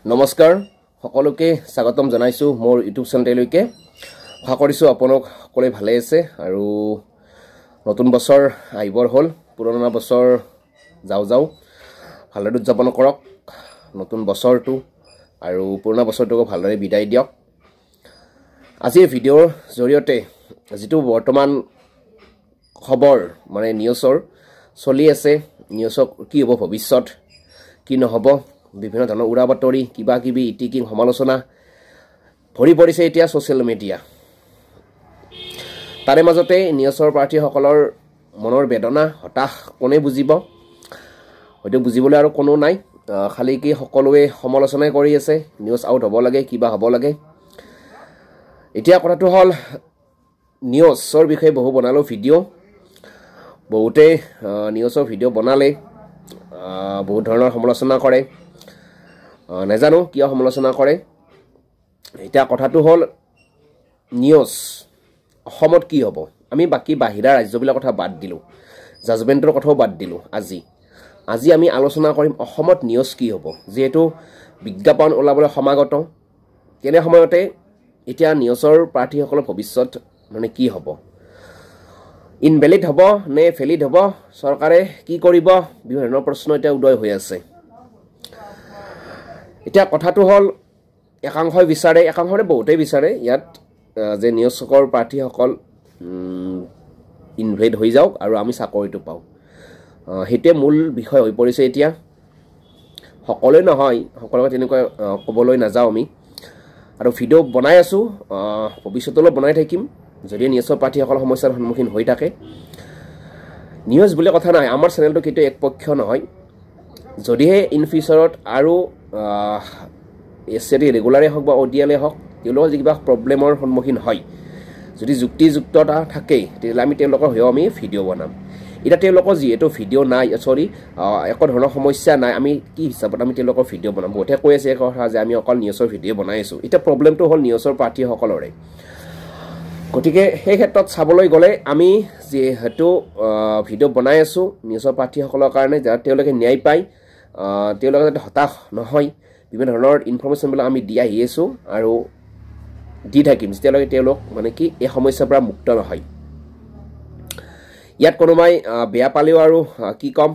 নমস্কাৰ সকলোকে স্বাগতম জনাইছো মোৰ ইউটিউব চেনেললৈকে আশা কৰিছো আপোনালোক সকলোৱে ভালে আছে আৰু নতুন বছৰ আইবৰ হল পুৰণা বছৰ যাও ভালদৰে উদযাপন কৰক নতুন বছৰটো আৰু পুৰণা বছৰটোক ভালদৰে বিদায় দিয়ক আজি এই ভিডিঅ'ৰ জৰিয়তে যেটো বৰ্তমান খবৰ মানে নিউজৰ চলি আছে নিউজৰ কি হ'ব ভৱিষ্যত কি নহব বিভিন্ন ধৰণৰ উৰা বাতৰি কিবা কিবি ইটিকিং সমালোচনা ভৰি পৰিছে এতিয়া সোশ্যাল মিডিয়া তাৰে মাজতে নিউজৰ প্ৰাৰ্থীসকলৰ মনৰ বেদনা হতাশ কোনে বুজিব হয়তো বুজিবলৈ আৰু কোনো নাই খালি কি সকলোৱে সমালোচনা কৰি আছে নিউজ আউট হ'ব লাগে কিবা হ'ব লাগে এতিয়া কথাটো হল নিউজৰ বিষয়ে বহু বনালো ভিডিঅ' বহুতে নিউজৰ ভিডিঅ' বনালে বহুত ধৰণৰ সমালোচনা কৰে নেজানো কিয় সমালোচনা কৰে এটা কথাটো হল নিউজ অসমত কি হ'ব আমি বাকি বাহিৰা ৰাজ্যবিলাক কথা বাদ দিলো জাজমেন্টৰ কথাও বাদ দিলো আজি আমি আলোচনা কৰিম অসমত নিউজ কি হ'ব যেহেতু বিজ্ঞাপন ওলাবলৈ সমাগত তেনে সময়তে এতিয়া নিউজৰ প্ৰাৰ্থীসকলৰ ভৱিষ্যত মানে কি হ'ব ইনভ্যালিড হ'ব নে ফেলিড হ'ব চৰকাৰে কি কৰিব বিভিন্ন প্ৰশ্ন এটা উদয় হৈ আছে এতিয়া কথাটো হল একাংশই বিচাৰে একাংশৰে বহুতেই বিচাৰে ইয়াত যে নিউজকৰ প্ৰাৰ্থীসকল ইনভ্যালিড হৈ যাওক আৰু আমি চাকৰিটো পাওঁ হেতে মূল বিষয় হৈ পৰিছে এতিয়া সকলোৱে নহয় সকলোকে তেনেকৈ ক'বলৈ নাযাওঁ আমি আৰু ভিডিঅ' বনাই আছো ভৱিষ্যতলৈ বনাই থাকিম যদি নিউজৰ প্ৰাৰ্থীসকল সমস্যাৰ সন্মুখীন হৈ থাকে নিউজ বুলি কথা নাই আমাৰ চেনেলটো কেতিয়া একপক্ষ নহয় যদিহে ইন ফিউচাৰত আৰু এছটি ৰেগুলাৰে হওক বা অডিএলে হওক তেওঁলোকৰ কিবা প্ৰব্লেমৰ সন্মুখীন হয় যদি যুক্তিযুক্ততা থাকে তেতিয়াহ'লে আমি তেওঁলোকৰ হৈও আমি ভিডিঅ' বনাম এটা তেওঁলোকৰ যিহেতু ভিডিঅ' নাই একো ধৰণৰ সমস্যা নাই আমি কি হিচাপত আমি তেওঁলোকৰ ভিডিঅ' বনাম বহুতে কৈ আছে কথা যে আমি অকল নিউজৰ ভিডিঅ' বনাই আছো এতিয়া প্ৰব্লেমটো হ'ল নিউজৰ প্ৰাৰ্থীসকলৰে গতিকে সেই ক্ষেত্ৰত চাবলৈ গ'লে আমি যিহেতু ভিডিঅ' বনাই আছো নিউজৰ প্ৰাৰ্থীসকলৰ কাৰণে যাতে তেওঁলোকে ন্যায় পায় তেওঁলোকে যাতে হতাশ নহয় বিভিন্ন ধৰণৰ ইনফৰমেশ্যনবিলাক আমি দি আহি আছো আৰু দি থাকিম যেতিয়ালৈকে তেওঁলোক মানে কি এই সমস্যাৰ পৰা মুক্ত নহয় ইয়াত কোনোবাই বেয়া পালেও আৰু কি কম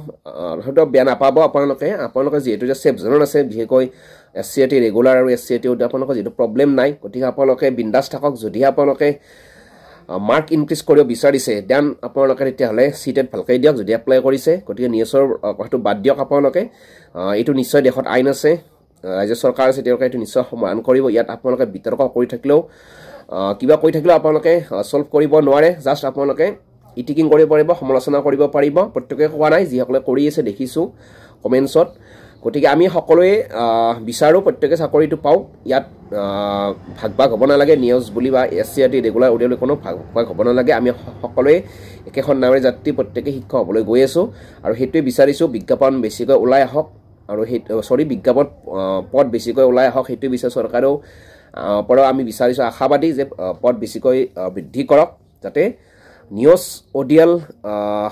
হয়তো বেয়া নাপাব আপোনালোকে যিহেতু যে সেফ জোনত আছে বিশেষকৈ এছচিএটি ৰেগুলাৰ আৰু এছচিএটি আপোনালোকৰ যিটো প্ৰব্লেম নাই গতিকে আপোনালোকে বিন্দাস থাকক যদি আপোনালোকে মাৰ্ক ইনক্ৰিজ কৰিব বিচাৰিছে দেন আপোনালোকে তেতিয়াহ'লে সিটেট ভালকৈ দিয়ক যদি এপ্লাই কৰিছে গতিকে নিউজৰ কথাটো বাদ দিয়ক আপোনালোকে এইটো নিশ্চয় দেশত আইন আছে ৰাজ্য চৰকাৰ আছে তেওঁলোকে এইটো নিশ্চয় সমাধান কৰিব ইয়াত আপোনালোকে বিতৰ্ক কৰি থাকিলেও কিবা কৈ থাকিলেও আপোনালোকে সলভ কৰিব নোৱাৰে জাষ্ট আপোনালোকে ইটিকিং কৰিব পাৰিব সমালোচনা কৰিব পাৰিব প্ৰত্যেকে কোৱা নাই যিসকলে কৰি আছে দেখিছো কমেন্টছত গতিকে আমি সকলোৱে বিচাৰো প্ৰত্যেকে চাকৰিটো পাও ইয়াত ভাগ হ'ব নালাগে নিউজ বুলি বা এছচিআৰটি ৰেগুলাৰ অডিঅ'লৈ কোনো ভাগ হ'ব নালাগে আমি সকলোৱে একেখন নামেৰে যাত্ৰী প্ৰত্যেকে শিক্ষক হ'বলৈ গৈ আছো আৰু হেতুৱে বিচাৰিছো বিজ্ঞাপন বেছিকৈ ওলাই আহক আৰু বিজ্ঞাপন পদ বেছিকৈ ওলাই আহক হেতুৱে বিচাৰ চৰকাৰেও পৰা আমি বিচাৰিছো আশাবাদী যে পদ বেছিকৈ বৃদ্ধি কৰক যাতে নিউজ অডিঅ'ল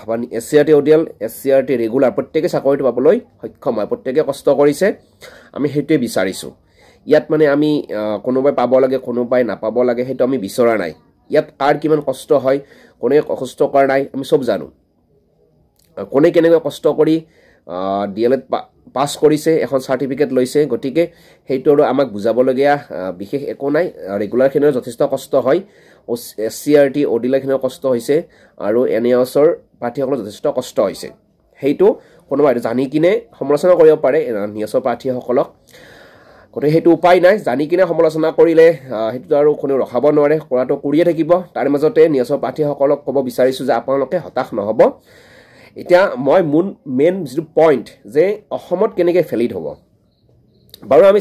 বা এছচিআৰটি অডিঅ'ল এছচিআৰটি ৰেগুলাৰ প্ৰত্যেকে চাকৰিটো পাবলৈ সক্ষম হয় প্ৰত্যেকে কষ্ট কৰিছে আমি হেতুৱে বিচাৰিছো ইয়াত মানে আমি কোনোবাই পাব লাগে কোনোবাই নাপাব লাগে হেতু আমি বিচৰা নাই ইয়াত কাৰ কিমান কষ্ট হয় কোনে কষ্ট কৰা নাই আমি সব জানো কোনে কেনেকৈ কষ্ট কৰি ডিএলএড পাছ কৰিছে এখন সাৰ্টিফিকেট লৈছে গতিকে হেতু আমাক বুজাবলগীয়া বিশেষ একো নাই ৰেগুলাৰখিনৰ যথেষ্ট কষ্ট হয় এছচিআৰটি অডিঅ'লখিনৰ কষ্ট হৈছে আৰু এনএছৰ প্ৰাৰ্থীসকলৰ যথেষ্ট কষ্ট হৈছে হেতু কোনোবাই জানি কিনে সমালোচনা কৰিব পাৰে নিউজৰ প্ৰাৰ্থীসকলক গতিকে হেতু উপায় নাই জানি কিনে সমালোচনা কৰিলে হেতু আৰু কোনো ৰখাব নোৱাৰে কৰাটো কৰিয়ে থাকিব তাৰ মাজতে নিউজৰ প্ৰাৰ্থীসকলক ক'ব বিচাৰিছো যে আপোনালোকে হতাশ নহব এতিয়া মই মেইন যিটো পইণ্ট যে অসমত কেনেকৈ ফেলিড হ'ব বাৰু আমি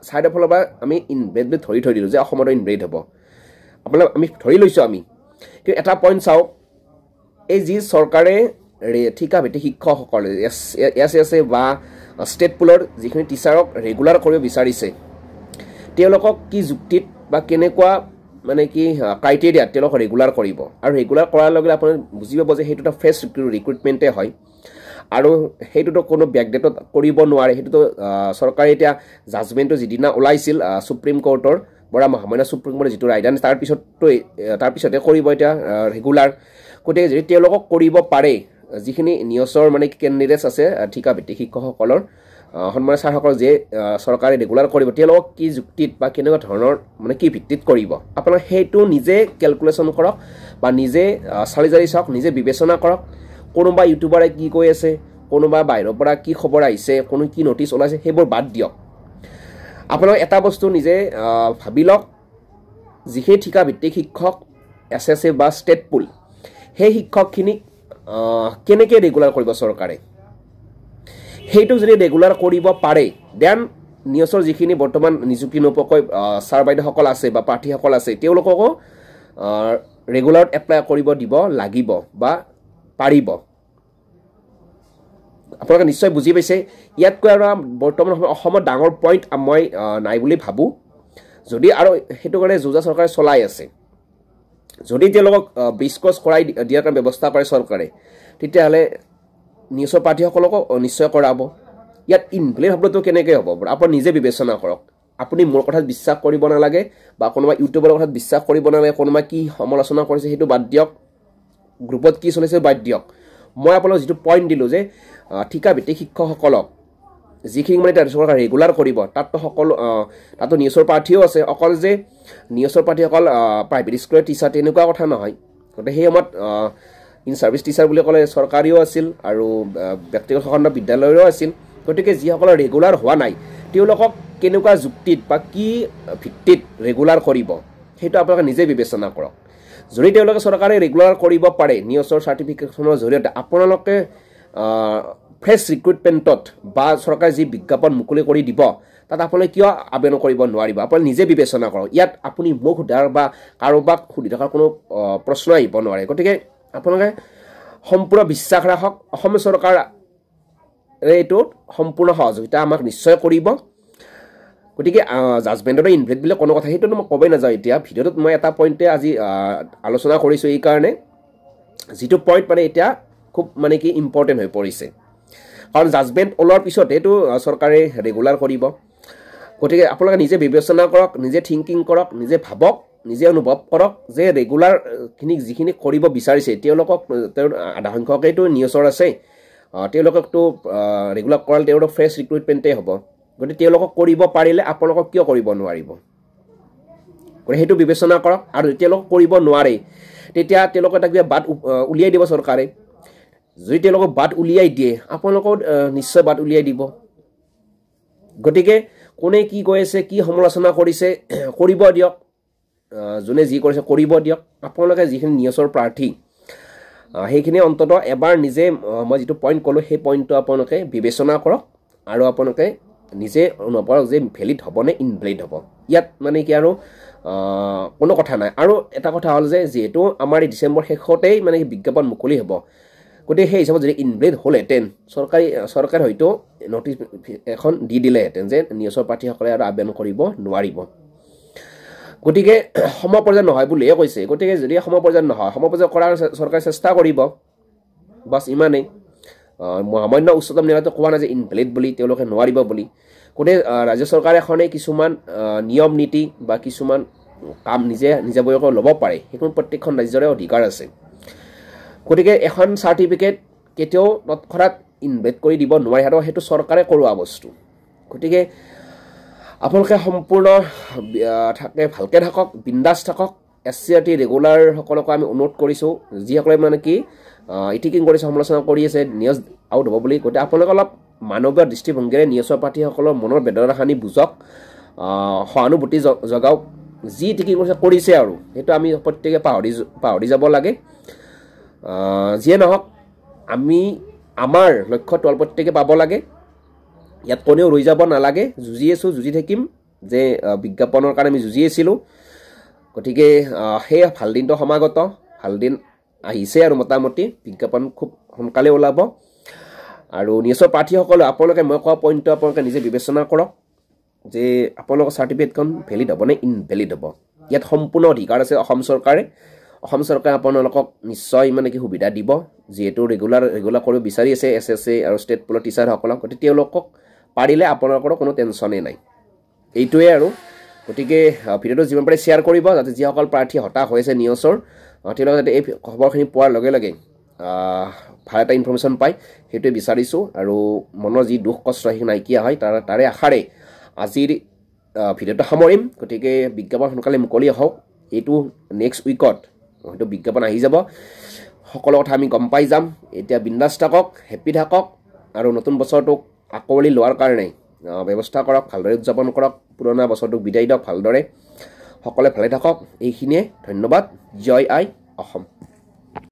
চাইডৰ ফালৰ পৰা আমি ইনভ্যালিড ধৰি থৈ দিলো যে অসমত ইনভ্যালিড হ'ব আপোনালোক আমি ধৰি লৈছো আমি কিন্তু এটা পইণ্ট চাওক এই যি চৰকাৰে ঠিকা ভেটি শিক্ষকসকলে এছ বা ষ্টেট পুলৰ যিখিনি টিচাৰক ৰেগুলাৰ কৰিব বিচাৰিছে তেওঁলোকক কি যুক্তিত বা কেনেকুৱা মানে কি ক্ৰাইটেৰিয়া তেওঁলোকক ৰেগুলাৰ কৰিব আৰু ৰেগুলাৰ কৰাৰ লগে লগে আপুনি বুজি পাব যে সেইটো এটা ফ্ৰেছ ৰিক্ৰুটমেণ্টে হয় আৰু সেইটোতো কোনো বেকডেটত কৰিব নোৱাৰে সেইটোতো চৰকাৰে এতিয়া জাজমেণ্টটো যিদিনা ওলাইছিল সুপ্ৰিম কোৰ্টৰ বৰা মহামান্য সুপ্ৰিম কোৰ্টে যিটো ৰায়দান তাৰ পিছতে কৰিব এতিয়া ৰেগুলাৰ গতিকে যদি তেওঁলোকক কৰিব পাৰে যিখিনি নিউজৰ মানে কেণ্ডিডেটছ আছে ঠিকা ভিত্তিক শিক্ষকসকলৰ সন্মানীয় ছাৰসকল যে চৰকাৰে ৰেগুলাৰ কৰিব তেওঁলোকক কি যুক্তিত বা কেনেকুৱা ধৰণৰ মানে কি ভিত্তিত কৰিব আপোনালোকে সেইটো নিজে কেলকুলেশ্যন কৰক বা নিজে চালি জাৰি চাওক নিজে বিবেচনা কৰক কোনোবা ইউটিউবাৰে কি কৈ আছে কোনোবা বাহিৰৰ পৰা কি খবৰ আহিছে কোনো কি নটিচ ওলাইছে সেইবোৰ বাদ দিয়ক আপোনালোকে এটা বস্তু নিজে ভাবি লওক যিখিনি ঠিকা ভিত্তিক শিক্ষক SSA বা ষ্টেট পুল সেই শিক্ষকখিনিক কেনেকৈ ৰেগুলাৰ কৰিব চৰকাৰে সেইটো যদি ৰেগুলাৰ কৰিব পাৰে দেন নিউজৰ যিখিনি বৰ্তমান নিযুক্তি নোপোৱাকৈ ছাৰ বাইদেউসকল আছে বা প্ৰাৰ্থীসকল আছে তেওঁলোককো ৰেগুলাৰত এপ্লাই কৰিব দিব লাগিব বা পাৰিব আপোনালোকে নিশ্চয় বুজি পাইছে ইয়াতকৈ আৰু বৰ্তমান অসমত ডাঙৰ পইণ্ট মই নাই বুলি ভাবোঁ যদি আৰু সেইটো কাৰণে যোজা চৰকাৰে চলাই আছে যদি তেওঁলোকক ব্ৰিজ ক্ৰছ কৰাই দিয়াৰ কাৰণে ব্যৱস্থা কৰে চৰকাৰে তেতিয়াহ'লে নিউজৰ প্ৰাৰ্থীসকলকো নিশ্চয় কৰাব ইয়াত ইনভেলিড শব্দটো কেনেকৈ হ'ব আপুনি নিজে বিবেচনা কৰক আপুনি মোৰ কথাত বিশ্বাস কৰিব নালাগে বা কোনোবা ইউটিউবৰ কথাত বিশ্বাস কৰিব নালাগে কোনোবা কি সমালোচনা কৰিছে সেইটো বাদ দিয়ক গ্ৰুপত কি চলিছে বাদ দিয়ক মই আপোনালোক যিটো পইণ্ট দিলোঁ যে ঠিকা ভিত্তিক শিক্ষকসকলক যিখিনি মানে চৰকাৰে ৰেগুলাৰ কৰিব তাতো নিউজৰ প্ৰাৰ্থীও আছে অকল যে নিউজৰ প্ৰাৰ্থীসকল প্ৰাইভেট স্কুলৰ টিচাৰ তেনেকুৱা কথা নহয় গতিকে সেই সময়ত ইন ছাৰ্ভিচ টিচাৰ বুলি ক'লে চৰকাৰীও আছিল আৰু ব্যক্তিগত খণ্ড বিদ্যালয়ৰো আছিল গতিকে যিসকলৰ ৰেগুলাৰ হোৱা নাই তেওঁলোকক কেনেকুৱা যুক্তিত বা কি ভিত্তিত ৰেগুলাৰ কৰিব সেইটো আপোনালোকে নিজে বিবেচনা কৰক যদি তেওঁলোকে চৰকাৰে ৰেগুলাৰ কৰিব পাৰে নিউজৰ চাৰ্টিফিকেশ্যনৰ জৰিয়তে আপোনালোকে ফ্ৰেছ ৰিক্ৰুটমেণ্টত বা চৰকাৰে যি বিজ্ঞাপন মুকলি কৰি দিব তাত আপোনালোকে কিয় আবেদন কৰিব নোৱাৰিব আপুনি নিজে বিবেচনা কৰক ইয়াত আপুনি মোক সোধাৰ বা কাৰোবাক সুধি থকাৰ কোনো প্ৰশ্ন আহিব নোৱাৰে গতিকে আপোনালোকে সম্পূৰ্ণ বিশ্বাস ৰাখক অসম চৰকাৰে এইটোত সম্পূৰ্ণ সহযোগিতা আমাক নিশ্চয় কৰিব গতিকে জাজমেণ্টৰ ইনভেলিড বুলি কোনো কথা সেইটোতো মই ক'বই নাযাওঁ এতিয়া ভিডিঅ'টোত মই এটা পইণ্টে আজি আলোচনা কৰিছোঁ এইকাৰণে যিটো পইণ্ট মানে এতিয়া খুব মানে কি ইম্পৰ্টেণ্ট হৈ পৰিছে কাৰণ জাজমেণ্ট ওলোৱাৰ পিছত এইটো চৰকাৰে ৰেগুলাৰ কৰিব গতিকে আপোনালোকে নিজে বিবেচনা কৰক নিজে থিংকিং কৰক নিজে ভাবক নিজে অনুভৱ কৰক যে ৰেগুলাৰখিনিক যিখিনি কৰিব বিচাৰিছে তেওঁলোকক তেওঁৰ আধা সংখ্যকেইটো নিউজৰ আছে তেওঁলোককতো ৰেগুলাৰ কৰালে তেওঁলোকৰ ফ্ৰেছ ৰিক্ৰুটমেণ্টেই হ'ব গতিকে তেওঁলোকক কৰিব পাৰিলে আপোনালোকক কিয় কৰিব নোৱাৰিব গতিকে সেইটো বিবেচনা কৰক আৰু তেওঁলোকক কৰিব নোৱাৰে তেতিয়া তেওঁলোকে এটা কিবা বাট উলিয়াই দিব চৰকাৰে যদি তেওঁলোকক বাট উলিয়াই দিয়ে আপোনালোকেও নিশ্চয় বাট উলিয়াই দিব গতিকে কোনে কি কৈ আছে কি সমালোচনা কৰিছে কৰিব দিয়ক যোনে যি কৰিছে কৰিব দিয়ক আপোনালোকে যিখিনি নিউজৰ প্ৰাৰ্থী সেইখিনি অন্ততঃ এবাৰ নিজে মই যিটো পইণ্ট ক'লোঁ সেই পইণ্টটো আপোনালোকে বিবেচনা কৰক আৰু আপোনালোকে নিজে অনুভৱ কৰক যে ভেলিড হ'ব নে ইনভেলিড হ'ব ইয়াত মানে কি আৰু কোনো কথা নাই আৰু এটা কথা হ'ল যে যিহেতু আমাৰ এই ডিচেম্বৰ শেষতেই মানে বিজ্ঞাপন মুকলি হ'ব গতিকে সেই হিচাপত যদি ইনভেলিড হ'লহেঁতেন চৰকাৰে হয়তো নটিচ এখন দি দিলেহেঁতেন যে নিউজৰ প্ৰাৰ্থীসকলে আৰু আবেদন কৰিব নোৱাৰিব গতিকে সমপৰ্যায় নহয় বুলিহে কৈছে গতিকে যদি সমপৰ্যায় নহয় সমপৰ্যায় কৰাৰ চৰকাৰে চেষ্টা কৰিব বাছ ইমানেই মহামান্য উচ্চতম ন্যায়ালয়তো কোৱা নাই যে ইনভেলিড বুলি তেওঁলোকে নোৱাৰিব বুলি গতিকে ৰাজ্য চৰকাৰ এখনে কিছুমান নিয়ম নীতি বা কিছুমান কাম নিজাববীয়াকৈ ল'ব পাৰে সেইখন প্ৰত্যেকখন ৰাজ্যৰে অধিকাৰ আছে গতিকে এখন চাৰ্টিফিকেট কেতিয়াও তৎক্ষণাত ইনভেলিড কৰি দিব নোৱাৰে আৰু সেইটো চৰকাৰে কৰোৱা বস্তু গতিকে আপোনালোকে সম্পূৰ্ণ ভালকৈ থাকক বিন্দাছ থাকক SCRT ৰেগুলাৰসকলকো আমি অনুৰোধ কৰিছোঁ যিসকলে মানে কি ইটিকিং কৰিছে সমালোচনা কৰি আছে নিউজ আউট হ'ব বুলি গতিকে আপোনালোকে অলপ মানৱীয় দৃষ্টিভংগীৰে নিউজৰ প্ৰাৰ্থীসকলৰ মনৰ বেদনাখিনি বুজক সহানুভূতি জগাওক যি ইটিকিং কৰিছে আৰু সেইটো আমি প্ৰত্যেকে পাহৰি যাব লাগে যিয়ে নহওক আমি আমাৰ লক্ষ্যটো প্ৰত্যেকে পাব লাগে ইয়াত কোনেও ৰৈ যাব নালাগে যুঁজি আছোঁ যুঁজি থাকিম যে বিজ্ঞাপনৰ কাৰণে আমি যুঁজি আছিলোঁ গতিকে সেই ভাল দিনটো সমাগত ভাল দিন আহিছে আৰু মোটামুটি বিজ্ঞাপন খুব সোনকালে ওলাব আৰু নিউজৰ প্ৰাৰ্থীসকলে আপোনালোকে মই কোৱা পইণ্টটো আপোনালোকে নিজে বিবেচনা কৰক যে আপোনালোকৰ চাৰ্টিফিকেটখন ভেলিড হ'ব নে ইনভেলিড হ'ব ইয়াত সম্পূৰ্ণ অধিকাৰ আছে অসম চৰকাৰে অসম চৰকাৰে আপোনালোকক নিশ্চয় মানে কি সুবিধা দিব যেহেতু ৰেগুলাৰ কৰিব বিচাৰি আছে SSA আৰু ষ্টেট পুলৰ টিচাৰসকলক গতিকে তেওঁলোকক পাৰিলে আপোনালোকৰ কোনো টেনশ্যনেই নাই এইটোৱে আৰু গতিকে ভিডিঅ'টো যিমান পাৰে শ্বেয়াৰ কৰিব যাতে যিসকল প্ৰাৰ্থী হতাশ হৈছে নিউজৰ তেওঁলোকে যাতে এই খবৰখিনি পোৱাৰ লগে লগে ভাল এটা ইনফৰমেশ্যন পায় সেইটোৱে বিচাৰিছোঁ আৰু মনৰ যি দুখ কষ্ট সেই নাইকিয়া হয় তাৰে আশাৰে আজিৰ ভিডিঅ'টো সামৰিম গতিকে বিজ্ঞাপন সোনকালে মুকলি হওক এইটো নেক্সট উইকত হয়তো বিজ্ঞাপন আহি যাব সকলো কথা আমি গম পাই যাম এতিয়া বিন্দাছ থাকক হেপ্পী থাকক আৰু নতুন বছৰটোক আকোৱালি লোৱাৰ কাৰণে ব্যৱস্থা কৰক ভালদৰে উদযাপন কৰক পুৰণা বছৰটোক বিদায় দিয়ক ভালদৰে সকলোৱে ভালে থাকক এইখিনিয়ে ধন্যবাদ জয় আই অসম